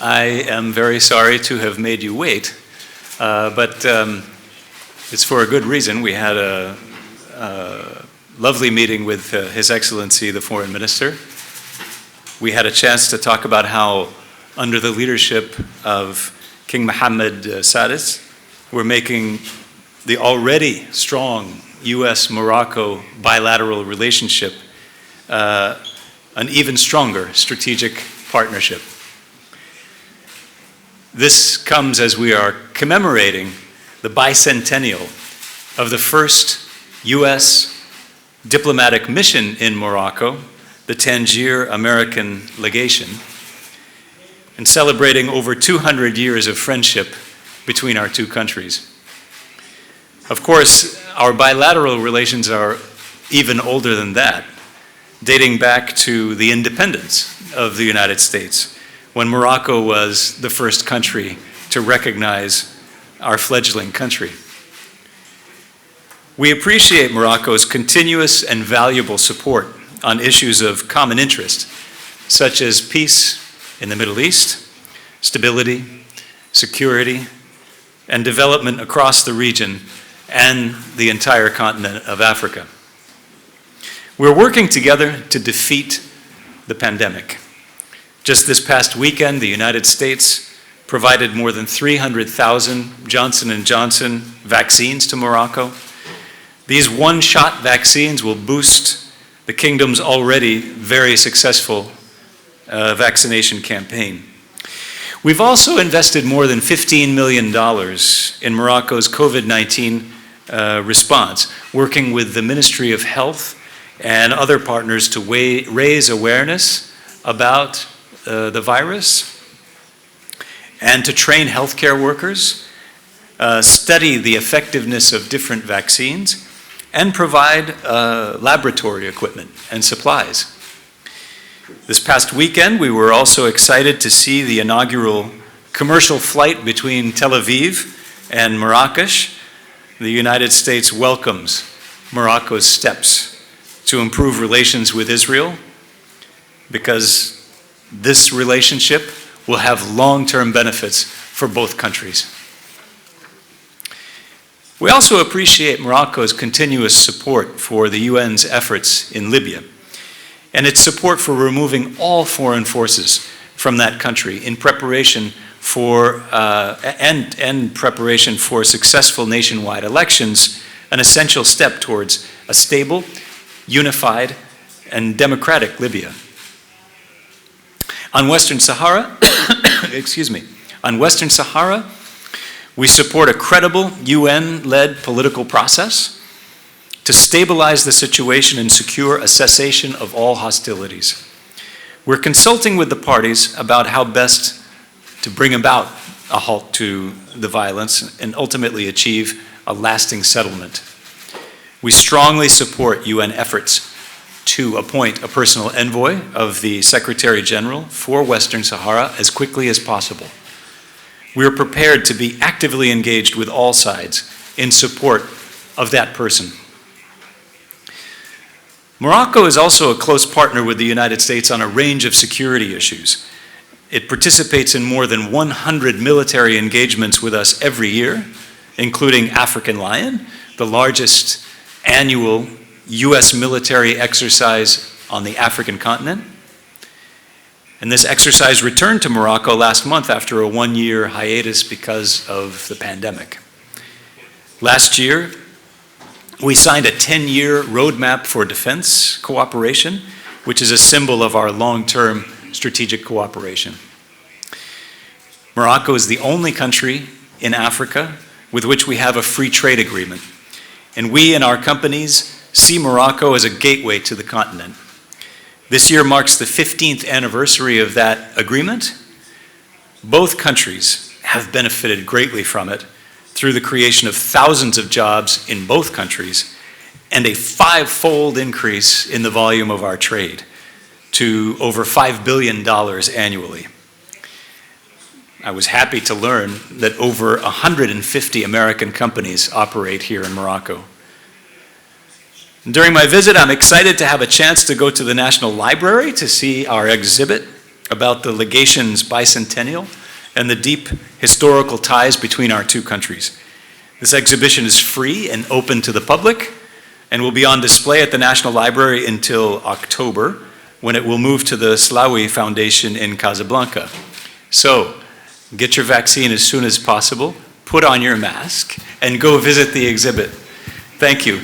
I am very sorry to have made you wait, but it's for a good reason. We had a lovely meeting with His Excellency, the Foreign Minister. We had a chance to talk about how, under the leadership of King Mohammed Sadis, we're making the already strong U.S.-Morocco bilateral relationship an even stronger strategic partnership. This comes as we are commemorating the bicentennial of the first U.S. diplomatic mission in Morocco, the Tangier American Legation, and celebrating over 200 years of friendship between our two countries. Of course, our bilateral relations are even older than that, dating back to the independence of the United States, when Morocco was the first country to recognize our fledgling country. We appreciate Morocco's continuous and valuable support on issues of common interest, such as peace in the Middle East, stability, security, and development across the region and the entire continent of Africa. We're working together to defeat the pandemic. Just this past weekend, the United States provided more than 300,000 Johnson & Johnson vaccines to Morocco. These one-shot vaccines will boost the kingdom's already very successful vaccination campaign. We've also invested more than $15 million in Morocco's COVID-19 response, working with the Ministry of Health and other partners to raise awareness about the virus and to train healthcare workers, study the effectiveness of different vaccines, and provide laboratory equipment and supplies. This past weekend, we were also excited to see the inaugural commercial flight between Tel Aviv and Marrakesh. The United States welcomes Morocco's steps to improve relations with Israel, because this relationship will have long-term benefits for both countries. We also appreciate Morocco's continuous support for the UN's efforts in Libya and its support for removing all foreign forces from that country in preparation for preparation for successful nationwide elections, an essential step towards a stable, unified, and democratic Libya. On Western Sahara, we support a credible UN-led political process to stabilize the situation and secure a cessation of all hostilities. We're consulting with the parties about how best to bring about a halt to the violence and ultimately achieve a lasting settlement. We strongly support UN efforts to appoint a personal envoy of the Secretary General for Western Sahara as quickly as possible. We are prepared to be actively engaged with all sides in support of that person. Morocco is also a close partner with the United States on a range of security issues. It participates in more than 100 military engagements with us every year, including African Lion, the largest annual U.S. military exercise on the African continent. And this exercise returned to Morocco last month after a one-year hiatus because of the pandemic. Last year, we signed a 10-year roadmap for defense cooperation, which is a symbol of our long-term strategic cooperation. Morocco is the only country in Africa with which we have a free trade agreement, and we and our companies see Morocco as a gateway to the continent. This year marks the 15th anniversary of that agreement. Both countries have benefited greatly from it through the creation of thousands of jobs in both countries and a five-fold increase in the volume of our trade to over $5 billion annually. I was happy to learn that over 150 American companies operate here in Morocco. During my visit, I'm excited to have a chance to go to the National Library to see our exhibit about the legation's bicentennial and the deep historical ties between our two countries. This exhibition is free and open to the public and will be on display at the National Library until October, when it will move to the Slawi Foundation in Casablanca. So, get your vaccine as soon as possible, put on your mask, and go visit the exhibit. Thank you.